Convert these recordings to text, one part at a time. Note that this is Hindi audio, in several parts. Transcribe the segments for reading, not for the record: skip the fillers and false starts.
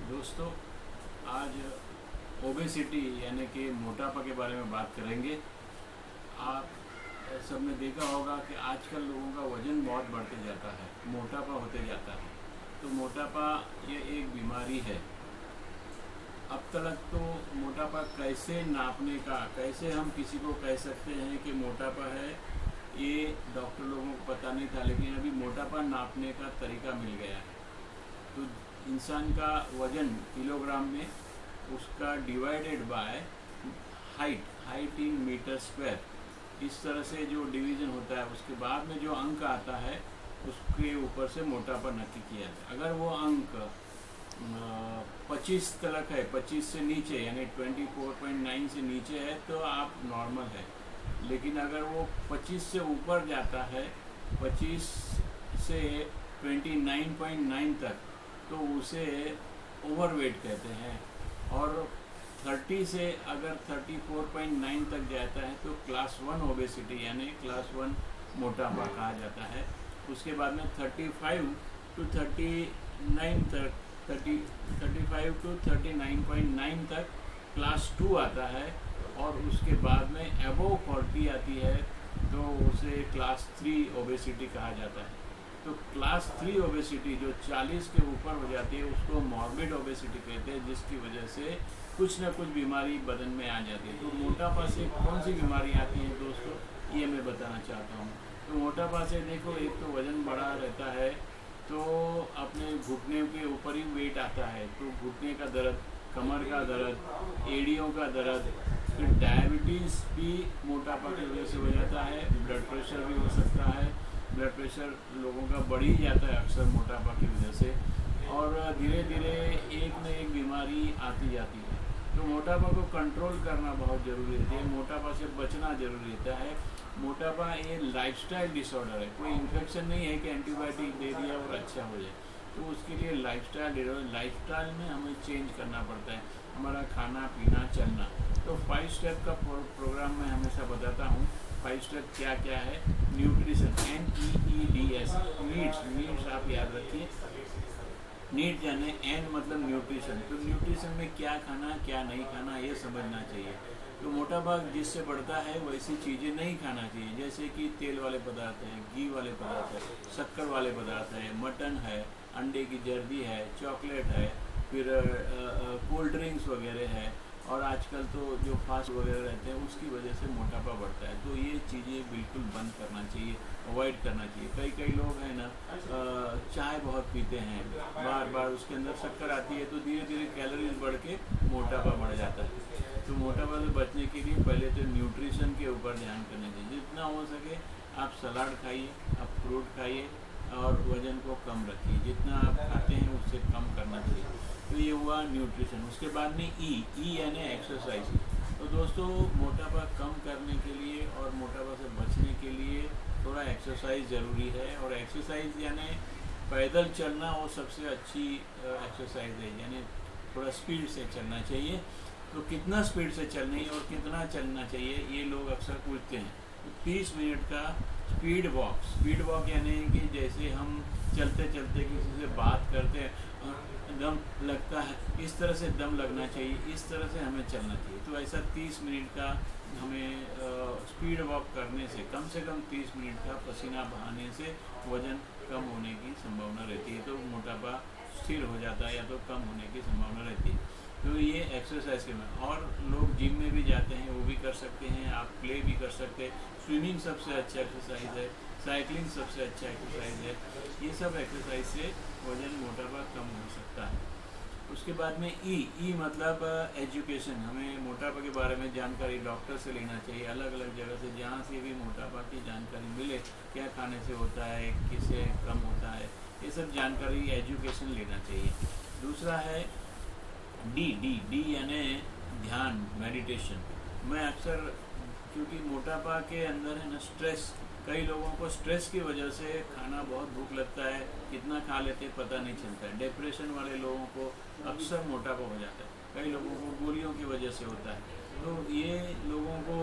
दोस्तों, आज ओबेसिटी यानी कि मोटापा के बारे में बात करेंगे। आप सबने देखा होगा कि आजकल लोगों का वज़न बहुत बढ़ते जाता है, मोटापा होते जाता है। तो मोटापा ये एक बीमारी है। अब तक तो मोटापा कैसे नापने का, कैसे हम किसी को कह सकते हैं कि मोटापा है, ये डॉक्टर लोगों को पता नहीं था। लेकिन अभी मोटापा नापने का तरीका मिल गया है। तो इंसान का वज़न किलोग्राम में, उसका divided by height in metre square, इस तरह से जो डिवीज़न होता है, उसके बाद में जो अंक आता है उसके ऊपर से मोटापा नक्की किया जाता है। अगर वो अंक 25 तक है, 25 से नीचे यानी 24.9 से नीचे है तो आप नॉर्मल है। लेकिन अगर वो 25 से ऊपर जाता है, 25 से 29.9 तक, तो उसे ओवरवेट कहते हैं। और 30 से अगर 34.9 तक जाता है तो क्लास 1 ओबेसिटी यानी क्लास 1 मोटापा कहा जाता है। उसके बाद में 35 टू 39 तक, 35 टू 39.9 तक क्लास 2 आता है। और उसके बाद में अबोव 40 आती है तो उसे क्लास 3 ओबेसिटी कहा जाता है। तो क्लास 3 ओबेसिटी जो 40 के ऊपर हो जाती है उसको मॉर्बिड ओबेसिटी कहते हैं, जिसकी वजह से कुछ ना कुछ बीमारी बदन में आ जाती है। तो मोटापा से कौन सी बीमारी आती है दोस्तों, ये मैं बताना चाहता हूँ। तो मोटापा से देखो, एक तो वज़न बढ़ा रहता है, तो अपने घुटने के ऊपर ही वेट आता है, तो घुटने का दर्द, कमर का दर्द, एड़ियों का दर्द, फिर डायबिटीज़ भी मोटापा की वजह से हो जाता है। ब्लड प्रेशर भी हो सकता है। ब्लड प्रेशर लोगों का बढ़ ही जाता है अक्सर मोटापा की वजह से। और धीरे धीरे एक न एक बीमारी आती जाती है। तो मोटापा को कंट्रोल करना बहुत ज़रूरी है, मोटापा से बचना ज़रूरी रहता है। मोटापा ये लाइफस्टाइल डिसऑर्डर है, कोई इन्फेक्शन नहीं है कि एंटीबायोटिक दे दिया और अच्छा हो जाए। तो उसके लिए लाइफस्टाइल में हमें चेंज करना पड़ता है, हमारा खाना पीना चलना। तो 5 स्टेप का प्रोग्राम मैं हमेशा बताता हूँ। 5 स्टेप क्या क्या है? न्यूट्रिशन, NEEDS, नीड्स आप याद रखिए। नीड यानी एन मतलब न्यूट्रिशन। तो न्यूट्रिशन में क्या खाना क्या नहीं खाना ये समझना चाहिए। तो मोटापा जिससे बढ़ता है वैसी चीज़ें नहीं खाना चाहिए, जैसे कि तेल वाले पदार्थ हैं, घी वाले पदार्थ है, शक्कर वाले पदार्थ है, मटन है, अंडे की जर्दी है, चॉकलेट है, फिर कोल्ड ड्रिंक्स वगैरह है। और आजकल तो जो फास्ट वगैरह रहते हैं उसकी वजह से मोटापा बढ़ता है। तो ये चीज़ें बिल्कुल बंद करना चाहिए, अवॉइड करना चाहिए। कई लोग हैं ना, चाय बहुत पीते हैं, बार बार उसके अंदर शक्कर आती है, तो धीरे धीरे कैलोरीज बढ़ के मोटापा बढ़ जाता है। तो मोटापा से बचने के लिए पहले तो न्यूट्रिशन के ऊपर ध्यान करना चाहिए। जितना हो सके आप सलाद खाइए, आप फ्रूट खाइए और वज़न को कम रखिए। जितना आप खाते हैं उससे कम करना चाहिए। तो ये हुआ न्यूट्रिशन। उसके बाद में ई यानी एक्सरसाइज। तो दोस्तों, मोटापा कम करने के लिए और मोटापा से बचने के लिए थोड़ा एक्सरसाइज ज़रूरी है। और एक्सरसाइज यानी पैदल चलना वो सबसे अच्छी एक्सरसाइज है, यानी थोड़ा स्पीड से चलना चाहिए। तो कितना स्पीड से चलना है और कितना चलना चाहिए ये लोग अक्सर पूछते हैं। तो 30 मिनट का स्पीड वॉक यानी कि जैसे हम चलते चलते किसी से बात करते हैं और दम लगता है, इस तरह से दम लगना चाहिए, इस तरह से हमें चलना चाहिए। तो ऐसा 30 मिनट का हमें स्पीड वॉक करने से कम 30 मिनट का पसीना बहाने से वज़न कम होने की संभावना रहती है। तो मोटापा स्थिर हो जाता है या तो कम होने की संभावना रहती है। तो ये एक्सरसाइज के में। और लोग जिम में भी जाते हैं, वो भी कर सकते हैं, आप प्ले भी कर सकते हैं। स्विमिंग सबसे अच्छा एक्सरसाइज है, साइकिलिंग सबसे अच्छा एक्सरसाइज है। ये सब एक्सरसाइज से वज़न मोटापा कम हो सकता है। उसके बाद में ई मतलब एजुकेशन। हमें मोटापा के बारे में जानकारी डॉक्टर से लेना चाहिए, अलग अलग जगह से, जहाँ से भी मोटापा की जानकारी मिले, क्या खाने से होता है, किससे कम होता है, ये सब जानकारी एजुकेशन लेना चाहिए। दूसरा है डी यानी ध्यान, मेडिटेशन। मैं अक्सर, क्योंकि मोटापा के अंदर है ना स्ट्रेस, कई लोगों को स्ट्रेस की वजह से खाना बहुत भूख लगता है, कितना खा लेते पता नहीं चलता है। डिप्रेशन वाले लोगों को अक्सर मोटापा हो जाता है, कई लोगों को गोलियों की वजह से होता है। तो ये लोगों को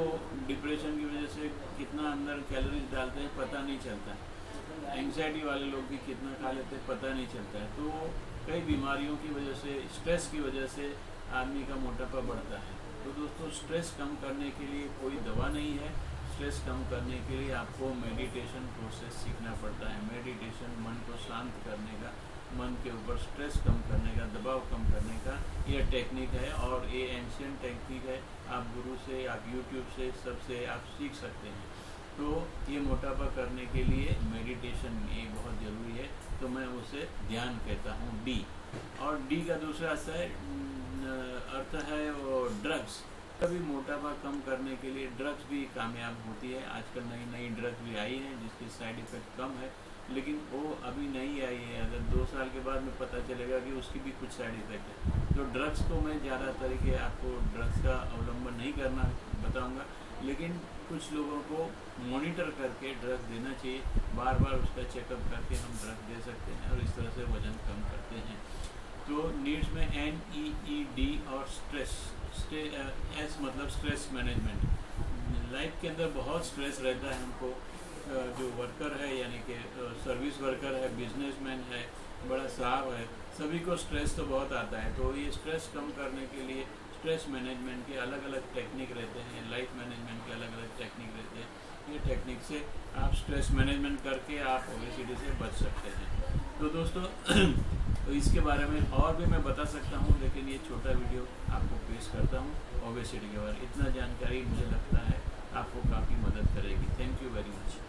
डिप्रेशन की वजह से कितना अंदर कैलोरीज डालते हैं पता नहीं चलता है। एंग्जाइटी वाले लोग भी कितना खा लेते हैं पता नहीं चलता है। तो कई बीमारियों की वजह से, स्ट्रेस की वजह से आदमी का मोटापा बढ़ता है। तो दोस्तों स्ट्रेस कम करने के लिए कोई दवा नहीं है। स्ट्रेस कम करने के लिए आपको मेडिटेशन प्रोसेस सीखना पड़ता है। मेडिटेशन मन को शांत करने का, मन के ऊपर स्ट्रेस कम करने का, दबाव कम करने का यह टेक्निक है और ये एंशियंट टेक्निक है। आप गुरु से, आप यूट्यूब से, सबसे आप सीख सकते हैं। तो ये मोटापा करने के लिए मेडिटेशन ये बहुत ज़रूरी है। तो मैं उसे ध्यान कहता हूँ, डी। और डी का दूसरा अर्थ है वो ड्रग्स। कभी मोटापा कम करने के लिए ड्रग्स भी कामयाब होती है। आजकल नई नई ड्रग्स भी आई हैं जिसकी साइड इफ़ेक्ट कम है, लेकिन वो अभी नहीं आई है। अगर 2 साल के बाद में पता चलेगा कि उसकी भी कुछ साइड इफ़ेक्ट है। तो ड्रग्स को मैं ज़्यादा तरीके आपको ड्रग्स का अवलंबन नहीं करना बताऊंगा, लेकिन कुछ लोगों को मॉनिटर करके ड्रग्स देना चाहिए। बार बार उसका चेकअप करके हम ड्रग्स दे सकते हैं और इस तरह से वज़न कम करते हैं। तो नीड्स में NEED और स्ट्रेस, एस मतलब स्ट्रेस मैनेजमेंट। लाइफ के अंदर बहुत स्ट्रेस रहता है हमको। जो वर्कर है यानी कि सर्विस वर्कर है, बिजनेसमैन है, बड़ा साहब है, सभी को स्ट्रेस तो बहुत आता है। तो ये स्ट्रेस कम करने के लिए स्ट्रेस मैनेजमेंट के अलग अलग टेक्निक रहते हैं, लाइफ मैनेजमेंट के अलग अलग टेक्निक रहते हैं। ये टेक्निक से आप स्ट्रेस मैनेजमेंट करके आप ओबेसिटी से बच सकते हैं। तो दोस्तों तो इसके बारे में और भी मैं बता सकता हूँ, लेकिन ये छोटा वीडियो आपको पेश करता हूँ ओबेसिटी के बारे में। इतना जानकारी मुझे लगता है आपको काफ़ी मदद करेगी। Thank you very much.